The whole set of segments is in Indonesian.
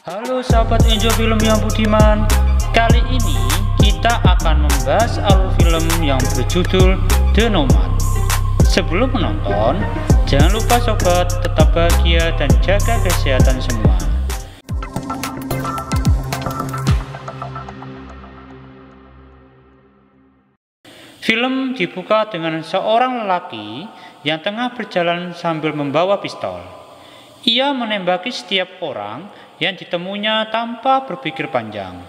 Halo sahabat Enjoy Film yang budiman. Kali ini kita akan membahas alur film yang berjudul The Nomad. Sebelum menonton, jangan lupa sobat tetap bahagia dan jaga kesehatan semua. Film dibuka dengan seorang lelaki yang tengah berjalan sambil membawa pistol. Ia menembaki setiap orang yang ditemunya tanpa berpikir panjang.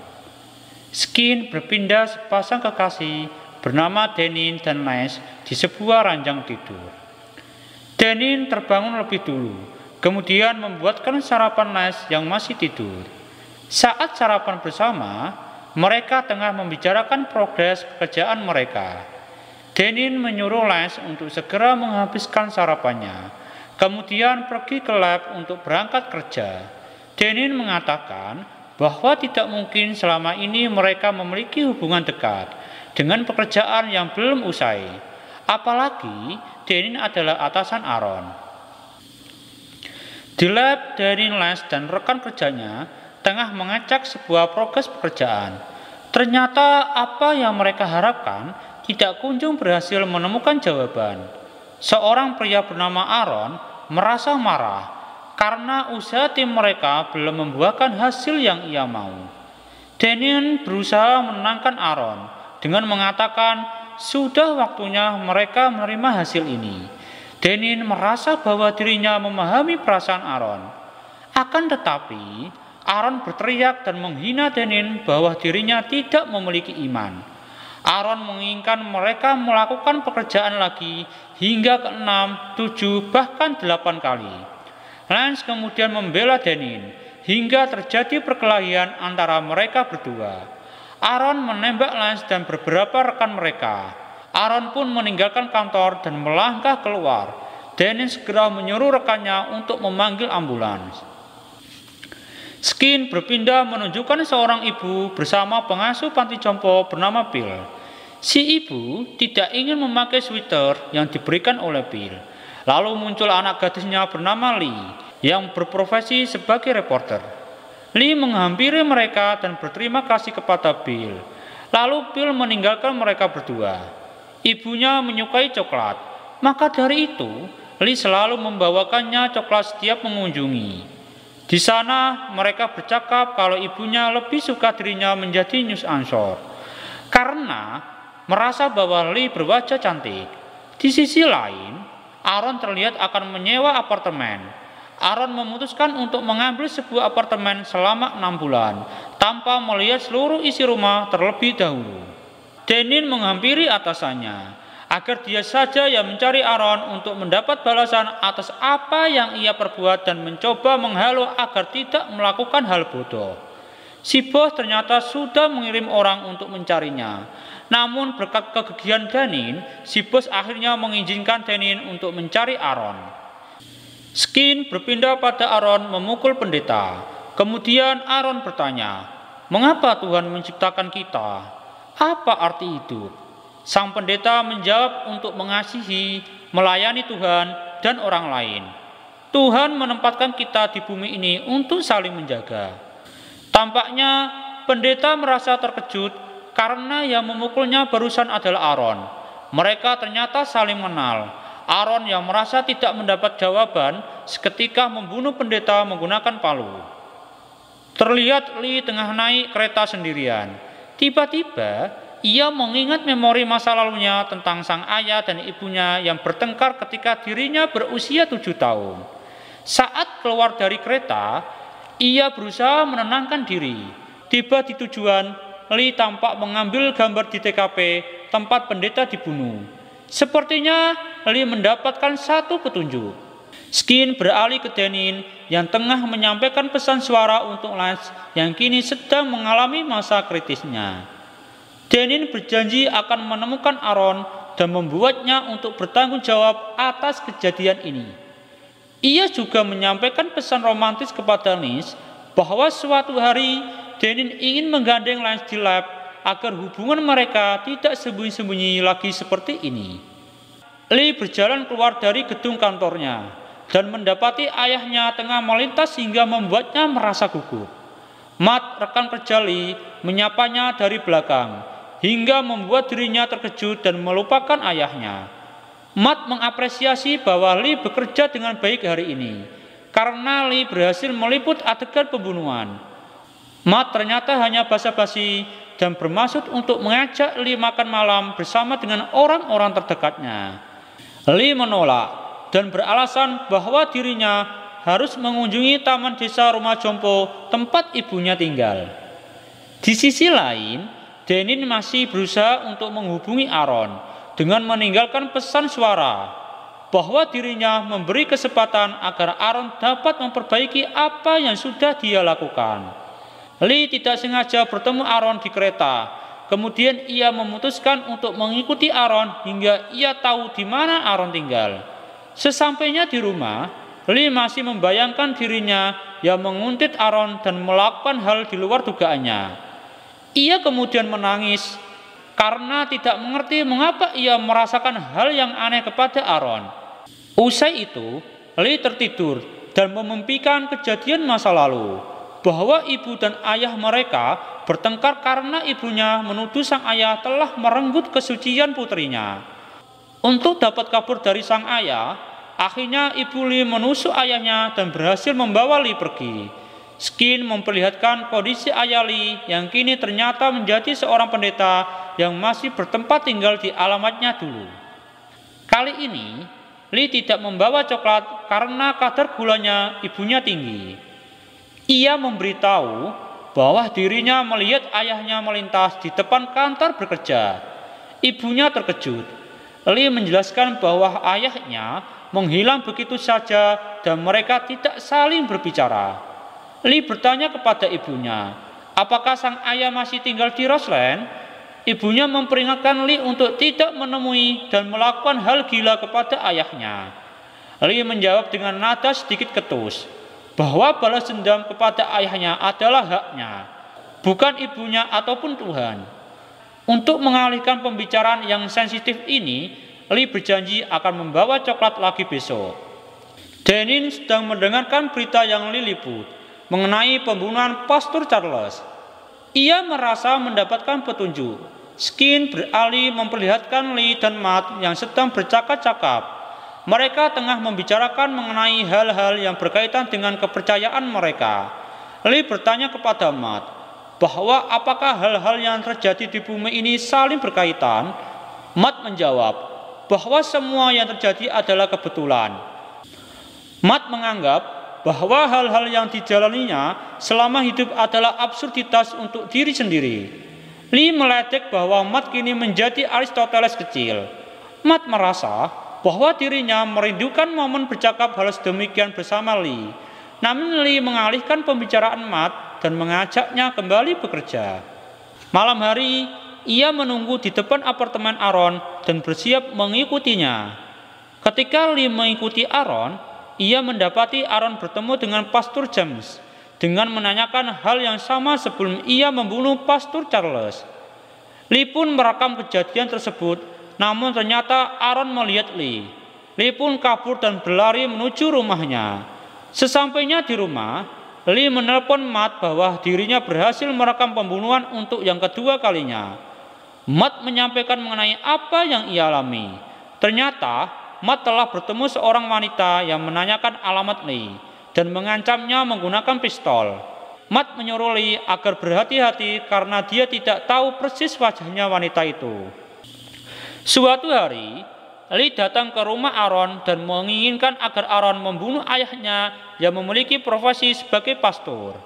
Skin berpindah sepasang kekasih bernama Denin dan Les di sebuah ranjang tidur. Denin terbangun lebih dulu, kemudian membuatkan sarapan Les yang masih tidur. Saat sarapan bersama, mereka tengah membicarakan progres pekerjaan mereka. Denin menyuruh Les untuk segera menghabiskan sarapannya, kemudian pergi ke lab untuk berangkat kerja. Denin mengatakan bahwa tidak mungkin selama ini mereka memiliki hubungan dekat dengan pekerjaan yang belum usai. Apalagi Denin adalah atasan Aaron. Di lab, Denin, Les, dan rekan kerjanya tengah mengecek sebuah progres pekerjaan. Ternyata apa yang mereka harapkan tidak kunjung berhasil menemukan jawaban. Seorang pria bernama Aaron merasa marah karena usaha tim mereka belum membuahkan hasil yang ia mau. Denin berusaha menenangkan Aaron dengan mengatakan sudah waktunya mereka menerima hasil ini. Denin merasa bahwa dirinya memahami perasaan Aaron. Akan tetapi, Aaron berteriak dan menghina Denin bahwa dirinya tidak memiliki iman. Aaron menginginkan mereka melakukan pekerjaan lagi hingga ke-6, 7, bahkan 8 kali. Lance kemudian membela Denin hingga terjadi perkelahian antara mereka berdua. Aaron menembak Lance dan beberapa rekan mereka. Aaron pun meninggalkan kantor dan melangkah keluar. Denin segera menyuruh rekannya untuk memanggil ambulans. Skin berpindah menunjukkan seorang ibu bersama pengasuh panti jompo bernama Bill. Si ibu tidak ingin memakai sweater yang diberikan oleh Bill. Lalu muncul anak gadisnya bernama Lee yang berprofesi sebagai reporter. Lee menghampiri mereka dan berterima kasih kepada Bill. Lalu Bill meninggalkan mereka berdua. Ibunya menyukai coklat, maka dari itu Lee selalu membawakannya coklat setiap mengunjungi. Di sana mereka bercakap kalau ibunya lebih suka dirinya menjadi news anchor karena merasa bahwa Lee berwajah cantik. Di sisi lain, Aaron terlihat akan menyewa apartemen. Aaron memutuskan untuk mengambil sebuah apartemen selama 6 bulan tanpa melihat seluruh isi rumah terlebih dahulu. Denin menghampiri atasannya agar dia saja yang mencari Aaron untuk mendapat balasan atas apa yang ia perbuat dan mencoba menghalau agar tidak melakukan hal bodoh. Si bos ternyata sudah mengirim orang untuk mencarinya. Namun berkat kegigihan Denin, si bos akhirnya mengizinkan Denin untuk mencari Aaron. Skin berpindah pada Aaron memukul pendeta. Kemudian Aaron bertanya, "Mengapa Tuhan menciptakan kita? Apa arti hidup?" Sang pendeta menjawab untuk mengasihi, melayani Tuhan dan orang lain. Tuhan menempatkan kita di bumi ini untuk saling menjaga. Tampaknya pendeta merasa terkejut karena yang memukulnya barusan adalah Aaron. Mereka ternyata saling mengenal. Aaron yang merasa tidak mendapat jawaban seketika membunuh pendeta menggunakan palu. Terlihat Lee tengah naik kereta sendirian. Tiba-tiba ia mengingat memori masa lalunya tentang sang ayah dan ibunya yang bertengkar ketika dirinya berusia 7 tahun. Saat keluar dari kereta, ia berusaha menenangkan diri. Tiba di tujuan, Lee tampak mengambil gambar di TKP tempat pendeta dibunuh. Sepertinya Lee mendapatkan satu petunjuk. Skin beralih ke Denin yang tengah menyampaikan pesan suara untuk Les yang kini sedang mengalami masa kritisnya. Denin berjanji akan menemukan Aaron dan membuatnya untuk bertanggung jawab atas kejadian ini. Ia juga menyampaikan pesan romantis kepada Les bahwa suatu hari Denin ingin menggandeng Les di lab agar hubungan mereka tidak sembunyi-sembunyi lagi seperti ini. Lee berjalan keluar dari gedung kantornya dan mendapati ayahnya tengah melintas hingga membuatnya merasa gugup. Matt, rekan kerja Lee, menyapanya dari belakang, hingga membuat dirinya terkejut dan melupakan ayahnya. Matt mengapresiasi bahwa Lee bekerja dengan baik hari ini, karena Lee berhasil meliput adegan pembunuhan. Matt ternyata hanya basa-basi dan bermaksud untuk mengajak Lee makan malam bersama dengan orang-orang terdekatnya. Lee menolak dan beralasan bahwa dirinya harus mengunjungi taman desa rumah jompo tempat ibunya tinggal. Di sisi lain, Denin masih berusaha untuk menghubungi Aaron dengan meninggalkan pesan suara bahwa dirinya memberi kesempatan agar Aaron dapat memperbaiki apa yang sudah dia lakukan. Lee tidak sengaja bertemu Aaron di kereta. Kemudian ia memutuskan untuk mengikuti Aaron hingga ia tahu di mana Aaron tinggal. Sesampainya di rumah, Lee masih membayangkan dirinya yang menguntit Aaron dan melakukan hal di luar dugaannya. Ia kemudian menangis karena tidak mengerti mengapa ia merasakan hal yang aneh kepada Aaron. Usai itu, Lee tertidur dan memimpikan kejadian masa lalu, bahwa ibu dan ayah mereka bertengkar karena ibunya menuduh sang ayah telah merenggut kesucian putrinya. Untuk dapat kabur dari sang ayah, akhirnya ibu Lee menusuk ayahnya dan berhasil membawa Lee pergi. Skin memperlihatkan kondisi ayah Lee yang kini ternyata menjadi seorang pendeta yang masih bertempat tinggal di alamatnya dulu. Kali ini, Lee tidak membawa coklat karena kadar gulanya ibunya tinggi. Ia memberitahu bahwa dirinya melihat ayahnya melintas di depan kantor bekerja. Ibunya terkejut. Lee menjelaskan bahwa ayahnya menghilang begitu saja dan mereka tidak saling berbicara. Lee bertanya kepada ibunya, apakah sang ayah masih tinggal di Roseland? Ibunya memperingatkan Lee untuk tidak menemui dan melakukan hal gila kepada ayahnya. Lee menjawab dengan nada sedikit ketus, bahwa balas dendam kepada ayahnya adalah haknya, bukan ibunya ataupun Tuhan. Untuk mengalihkan pembicaraan yang sensitif ini, Lee berjanji akan membawa coklat lagi besok. Denin sedang mendengarkan berita yang Lee liput mengenai pembunuhan Pastor Charles. Ia merasa mendapatkan petunjuk. Skin beralih memperlihatkan Lee dan Matt yang sedang bercakap-cakap. Mereka tengah membicarakan mengenai hal-hal yang berkaitan dengan kepercayaan mereka. Lee bertanya kepada Matt bahwa apakah hal-hal yang terjadi di bumi ini saling berkaitan. Matt menjawab bahwa semua yang terjadi adalah kebetulan. Matt menganggap bahwa hal-hal yang dijalaninya selama hidup adalah absurditas untuk diri sendiri. Lee meledek bahwa Matt kini menjadi Aristoteles kecil. Matt merasa bahwa dirinya merindukan momen bercakap hal sedemikian bersama Lee. Namun Lee mengalihkan pembicaraan Matt dan mengajaknya kembali bekerja. Malam hari, ia menunggu di depan apartemen Aaron dan bersiap mengikutinya. Ketika Lee mengikuti Aaron, ia mendapati Aaron bertemu dengan Pastor James dengan menanyakan hal yang sama sebelum ia membunuh Pastor Charles. Lee pun merekam kejadian tersebut. Namun ternyata Aaron melihat Lee. Lee pun kabur dan berlari menuju rumahnya. Sesampainya di rumah, Lee menelpon Matt bahwa dirinya berhasil merekam pembunuhan untuk yang kedua kalinya. Matt menyampaikan mengenai apa yang ia alami. Ternyata Matt telah bertemu seorang wanita yang menanyakan alamat Lee dan mengancamnya menggunakan pistol. Matt menyuruh Lee agar berhati-hati karena dia tidak tahu persis wajahnya wanita itu. Suatu hari, Lee datang ke rumah Aaron dan menginginkan agar Aaron membunuh ayahnya yang memiliki profesi sebagai pastor.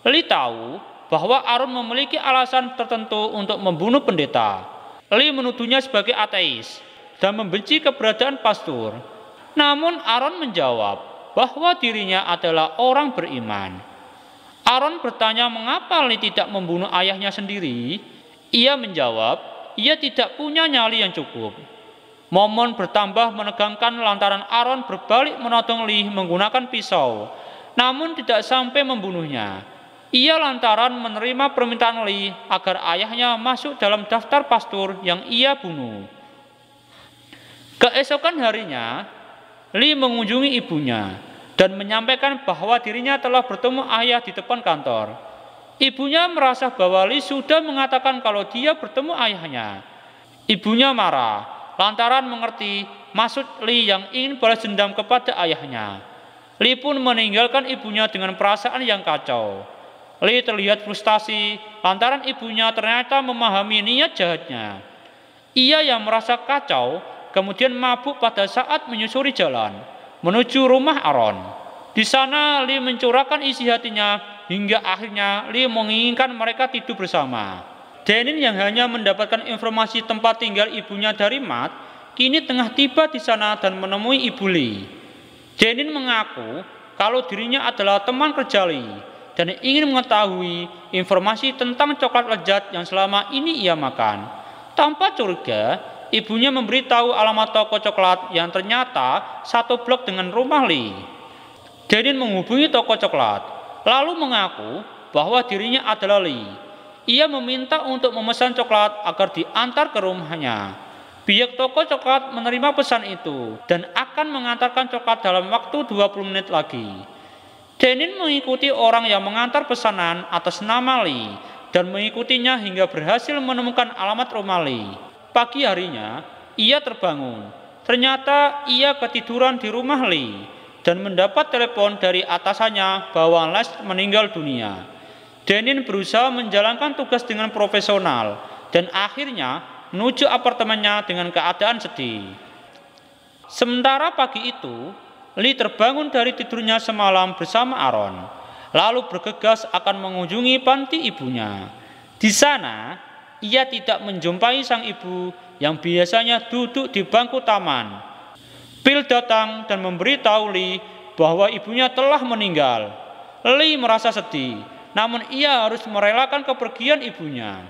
Lee tahu bahwa Aaron memiliki alasan tertentu untuk membunuh pendeta. Lee menuduhnya sebagai ateis dan membenci keberadaan pastor. Namun Aaron menjawab bahwa dirinya adalah orang beriman. Aaron bertanya mengapa Lee tidak membunuh ayahnya sendiri. Ia menjawab, ia tidak punya nyali yang cukup. Momen bertambah menegangkan lantaran Aaron berbalik menodong Lee menggunakan pisau, namun tidak sampai membunuhnya. Ia lantaran menerima permintaan Lee agar ayahnya masuk dalam daftar pastor yang ia bunuh. Keesokan harinya, Lee mengunjungi ibunya dan menyampaikan bahwa dirinya telah bertemu ayah di depan kantor. Ibunya merasa bahwa Lee sudah mengatakan kalau dia bertemu ayahnya. Ibunya marah lantaran mengerti maksud Lee yang ingin balas dendam kepada ayahnya. Lee pun meninggalkan ibunya dengan perasaan yang kacau. Lee terlihat frustasi lantaran ibunya ternyata memahami niat jahatnya. Ia yang merasa kacau kemudian mabuk pada saat menyusuri jalan menuju rumah Aaron. Di sana Lee mencurahkan isi hatinya hingga akhirnya Lee menginginkan mereka tidur bersama. Denin yang hanya mendapatkan informasi tempat tinggal ibunya dari Matt kini tengah tiba di sana dan menemui ibu Lee. Denin mengaku kalau dirinya adalah teman kerja Lee dan ingin mengetahui informasi tentang coklat lezat yang selama ini ia makan. Tanpa curiga, ibunya memberitahu alamat toko coklat yang ternyata satu blok dengan rumah Lee. Denin menghubungi toko coklat, lalu mengaku bahwa dirinya adalah Lee. Ia meminta untuk memesan coklat agar diantar ke rumahnya. Pihak toko coklat menerima pesan itu dan akan mengantarkan coklat dalam waktu 20 menit lagi. Denin mengikuti orang yang mengantar pesanan atas nama Lee dan mengikutinya hingga berhasil menemukan alamat rumah Lee. Pagi harinya, ia terbangun. Ternyata ia ketiduran di rumah Lee dan mendapat telepon dari atasannya bahwa Les meninggal dunia. Denin berusaha menjalankan tugas dengan profesional dan akhirnya menuju apartemennya dengan keadaan sedih. Sementara pagi itu, Lee terbangun dari tidurnya semalam bersama Aaron, lalu bergegas akan mengunjungi panti ibunya. Di sana, ia tidak menjumpai sang ibu yang biasanya duduk di bangku taman. Bill datang dan memberitahu Lee bahwa ibunya telah meninggal. Lee merasa sedih, namun ia harus merelakan kepergian ibunya.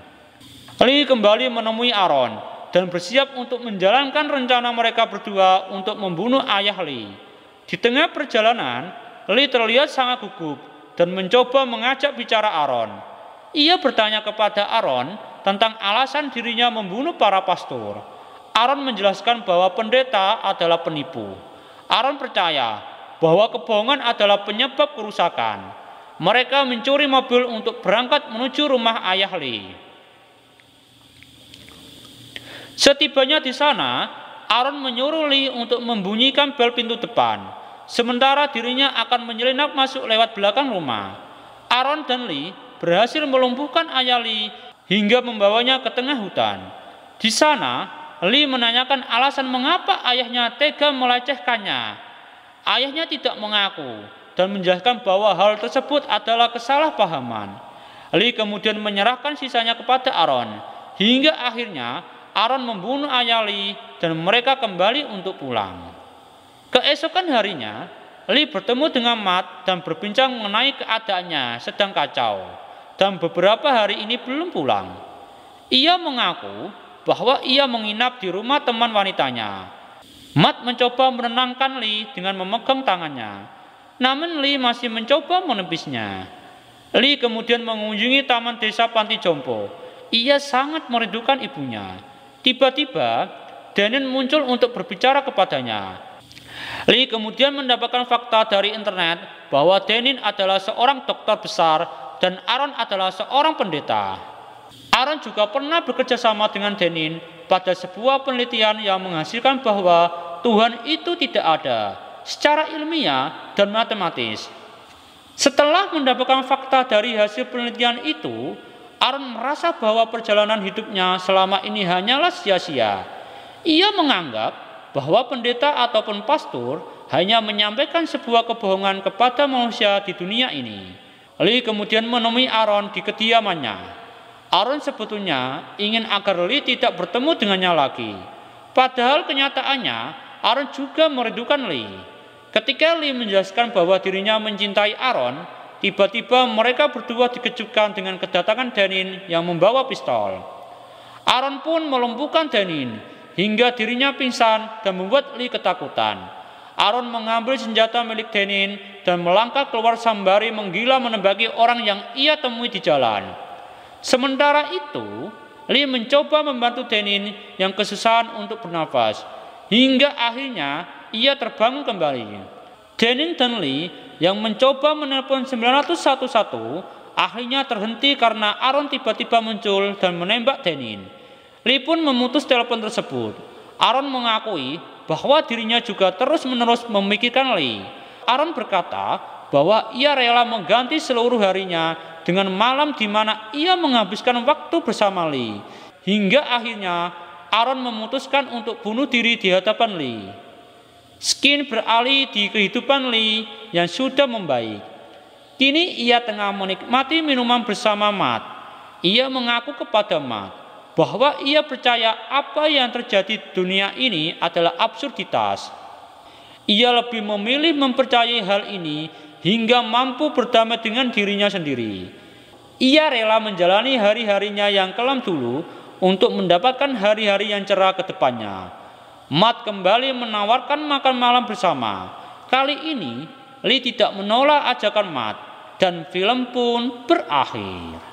Lee kembali menemui Aaron dan bersiap untuk menjalankan rencana mereka berdua untuk membunuh ayah Lee. Di tengah perjalanan, Lee terlihat sangat gugup dan mencoba mengajak bicara Aaron. Ia bertanya kepada Aaron tentang alasan dirinya membunuh para pastor. Aaron menjelaskan bahwa pendeta adalah penipu. Aaron percaya bahwa kebohongan adalah penyebab kerusakan. Mereka mencuri mobil untuk berangkat menuju rumah ayah Lee. Setibanya di sana, Aaron menyuruh Lee untuk membunyikan bel pintu depan. Sementara dirinya akan menyelinap masuk lewat belakang rumah. Aaron dan Lee berhasil melumpuhkan ayah Lee hingga membawanya ke tengah hutan. Di sana, Lee menanyakan alasan mengapa ayahnya tega melecehkannya. Ayahnya tidak mengaku dan menjelaskan bahwa hal tersebut adalah kesalahpahaman. Lee kemudian menyerahkan sisanya kepada Aaron. Hingga akhirnya Aaron membunuh ayah Lee dan mereka kembali untuk pulang. Keesokan harinya, Lee bertemu dengan Matt dan berbincang mengenai keadaannya sedang kacau dan beberapa hari ini belum pulang. Ia mengaku bahwa ia menginap di rumah teman wanitanya. Matt mencoba menenangkan Lee dengan memegang tangannya, namun Lee masih mencoba menepisnya. Lee kemudian mengunjungi taman desa Panti Jompo. Ia sangat merindukan ibunya. Tiba-tiba, Denin muncul untuk berbicara kepadanya. Lee kemudian mendapatkan fakta dari internet bahwa Denin adalah seorang dokter besar dan Aaron adalah seorang pendeta. Aaron juga pernah bekerja sama dengan Denin pada sebuah penelitian yang menghasilkan bahwa Tuhan itu tidak ada secara ilmiah dan matematis. Setelah mendapatkan fakta dari hasil penelitian itu, Aaron merasa bahwa perjalanan hidupnya selama ini hanyalah sia-sia. Ia menganggap bahwa pendeta ataupun pastor hanya menyampaikan sebuah kebohongan kepada manusia di dunia ini. Lee kemudian menemui Aaron di kediamannya. Aaron sebetulnya ingin agar Lee tidak bertemu dengannya lagi. Padahal kenyataannya, Aaron juga merindukan Lee. Ketika Lee menjelaskan bahwa dirinya mencintai Aaron, tiba-tiba mereka berdua dikejutkan dengan kedatangan Denin yang membawa pistol. Aaron pun melumpuhkan Denin hingga dirinya pingsan dan membuat Lee ketakutan. Aaron mengambil senjata milik Denin dan melangkah keluar sembari menggila menembaki orang yang ia temui di jalan. Sementara itu, Lee mencoba membantu Denin yang kesusahan untuk bernafas, hingga akhirnya ia terbangun kembali. Denin dan Lee yang mencoba menelpon 911 akhirnya terhenti karena Aaron tiba-tiba muncul dan menembak Denin. Lee pun memutus telepon tersebut. Aaron mengakui bahwa dirinya juga terus-menerus memikirkan Lee. Aaron berkata bahwa ia rela mengganti seluruh harinya dengan malam di mana ia menghabiskan waktu bersama Lee. Hingga akhirnya Aaron memutuskan untuk bunuh diri di hadapan Lee. Skin beralih di kehidupan Lee yang sudah membaik. Kini ia tengah menikmati minuman bersama Matt. Ia mengaku kepada Matt bahwa ia percaya apa yang terjadi di dunia ini adalah absurditas. Ia lebih memilih mempercayai hal ini hingga mampu berdamai dengan dirinya sendiri. Ia rela menjalani hari-harinya yang kelam dulu untuk mendapatkan hari-hari yang cerah ke depannya. Matt kembali menawarkan makan malam bersama. Kali ini Lee tidak menolak ajakan Matt dan film pun berakhir.